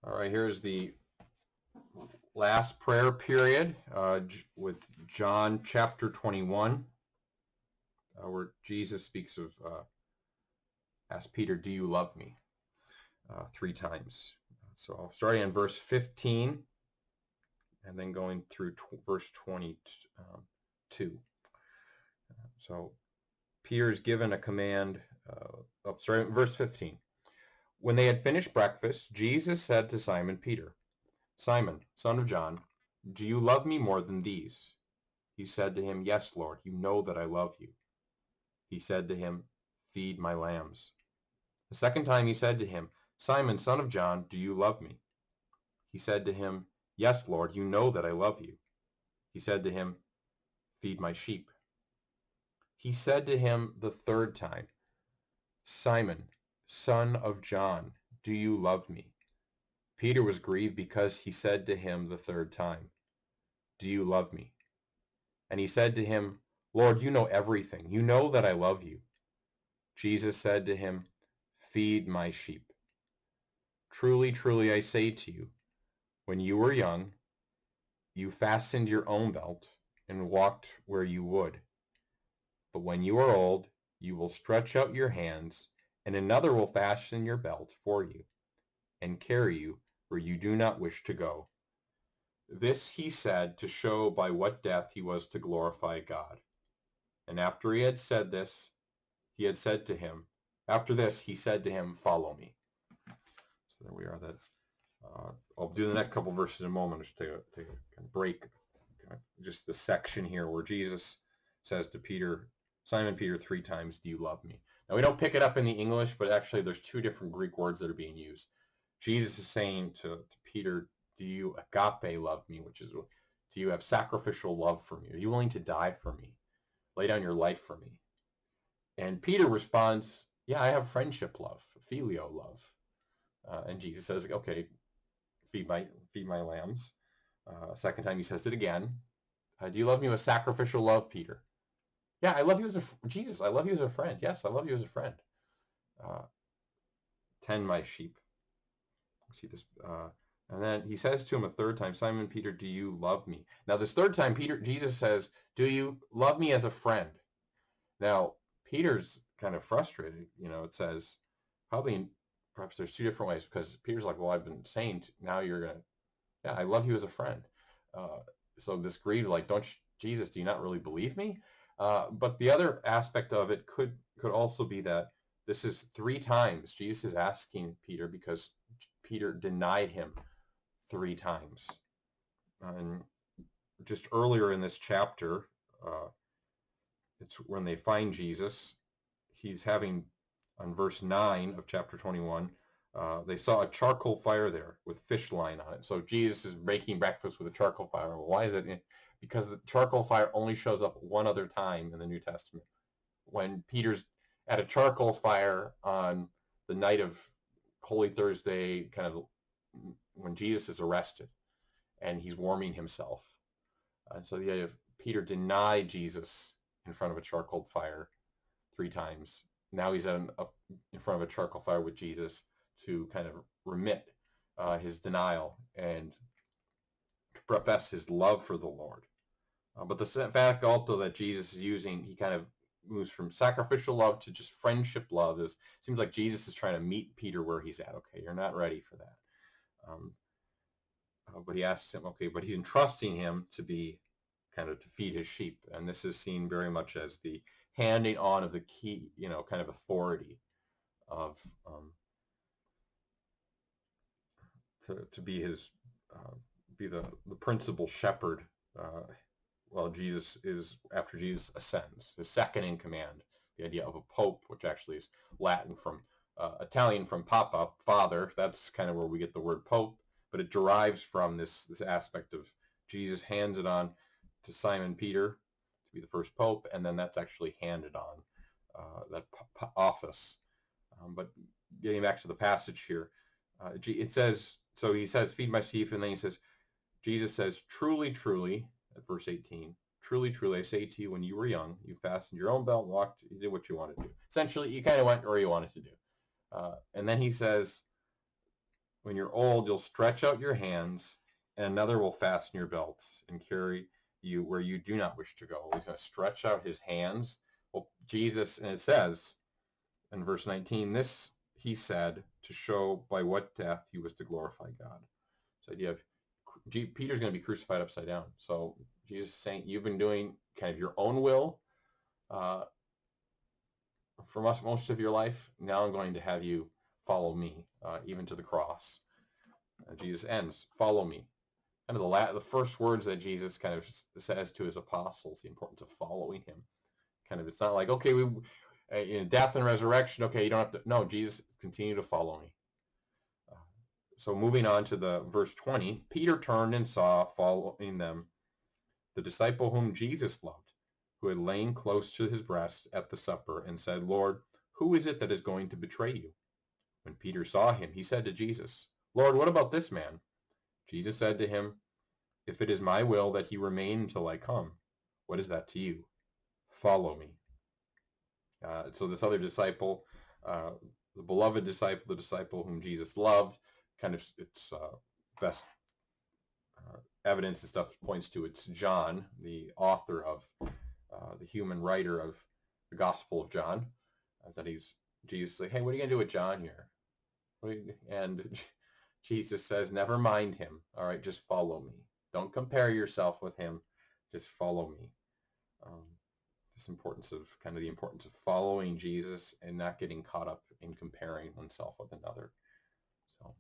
All right, here's the last prayer period with John chapter 21, where Jesus speaks of, ask Peter, do you love me? 3 times. So starting in verse 15 and then going through verse 22. So Peter is given a command. Verse 15. When they had finished breakfast, Jesus said to Simon Peter, Simon, son of John, do you love me more than these? He said to him, Yes, Lord, you know that I love you. He said to him, Feed my lambs. The second time he said to him, Simon, son of John, do you love me? He said to him, Yes, Lord, you know that I love you. He said to him, Feed my sheep. He said to him the third time, Simon, son of John, do you love me? Peter was grieved because he said to him the third time, Do you love me? And he said to him, Lord, you know everything. You know that I love you. Jesus said to him, Feed my sheep. Truly, truly, I say to you, when you were young, you fastened your own belt and walked where you would. But when you are old, you will stretch out your hands, and another will fasten your belt for you and carry you where you do not wish to go. This he said to show by what death he was to glorify God. And after he had said this, after this, he said to him, Follow me. So there we are. I'll do the next couple verses in a moment. Just take a kind of break, just the section here where Jesus says to Peter, Simon Peter, 3 times, do you love me? Now we don't pick it up in the English, but actually there's 2 different Greek words that are being used. Jesus is saying to Peter, do you agape love me, which is, do you have sacrificial love for me? Are you willing to die for me? Lay down your life for me? And Peter responds, yeah, I have friendship love, filio love. And Jesus says, okay, feed my lambs. Second time he says it again. Do you love me with sacrificial love, Peter? Yeah, I love you Jesus. I love you as a friend. Yes, I love you as a friend. Tend my sheep. See this, and then he says to him a third time, Simon Peter, do you love me? Now this third time, Jesus says, do you love me as a friend? Now Peter's kind of frustrated. It says perhaps there's 2 different ways, because Peter's like, well, I've been saying now you're gonna, yeah, I love you as a friend. So this greed, like, Jesus, do you not really believe me? But the other aspect of it could also be that this is 3 times Jesus is asking Peter because Peter denied him 3 times. And just earlier in this chapter, it's when they find Jesus. He's having, on verse 9 of chapter 21, they saw a charcoal fire there with fish line on it. So Jesus is making breakfast with a charcoal fire. Well, why is it? Because the charcoal fire only shows up one other time in the New Testament, when Peter's at a charcoal fire on the night of Holy Thursday, kind of when Jesus is arrested, and he's warming himself. And so the idea of Peter denied Jesus in front of a charcoal fire 3 times. Now he's in front of a charcoal fire with Jesus to kind of remit his denial and to profess his love for the Lord. But the fact also that Jesus is using, he kind of moves from sacrificial love to just friendship love. Seems like Jesus is trying to meet Peter where he's at. Okay, you're not ready for that. But he asks him, okay, but he's entrusting him to be kind of to feed his sheep. And this is seen very much as the handing on of the key, kind of authority of to be his be the principal shepherd. Well, after Jesus ascends, his second in command. The idea of a pope, which actually is Latin from Italian from papa, father. That's kind of where we get the word pope, but it derives from this aspect of Jesus hands it on to Simon Peter to be the first pope, and then that's actually handed on that office. But getting back to the passage here, it says, so he says, feed my sheep, and then Jesus says, truly, truly, at verse 18, truly, truly, I say to you, when you were young, you fastened your own belt, walked, you did what you wanted to do. Essentially, you kind of went where you wanted to do. And then he says, when you're old, you'll stretch out your hands, and another will fasten your belts and carry you where you do not wish to go. He's going to stretch out his hands. Well, Jesus, and it says in verse 19, this he said to show by what death he was to glorify God. So idea of Peter's going to be crucified upside down. So Jesus is saying, you've been doing kind of your own will for most of your life. Now I'm going to have you follow me, even to the cross. Jesus ends, follow me. Kind of the first words that Jesus kind of says to his apostles, the importance of following him. Kind of, it's not like, okay, in death and resurrection, okay, you don't have to, no, Jesus, continue to follow me. So moving on to the verse 20, Peter turned and saw following them the disciple whom Jesus loved, who had lain close to his breast at the supper, and said, Lord, who is it that is going to betray you? When Peter saw him, he said to Jesus, Lord, what about this man? Jesus said to him, if it is my will that he remain until I come, what is that to you? Follow me. So this other disciple, the beloved disciple, the disciple whom Jesus loved, kind of its best evidence and stuff points to it's John, the author of the human writer of the Gospel of John. That Jesus like, hey, what are you gonna do with John here? And Jesus says, never mind him. All right, just follow me. Don't compare yourself with him. Just follow me. This importance of the importance of following Jesus and not getting caught up in comparing oneself with another. So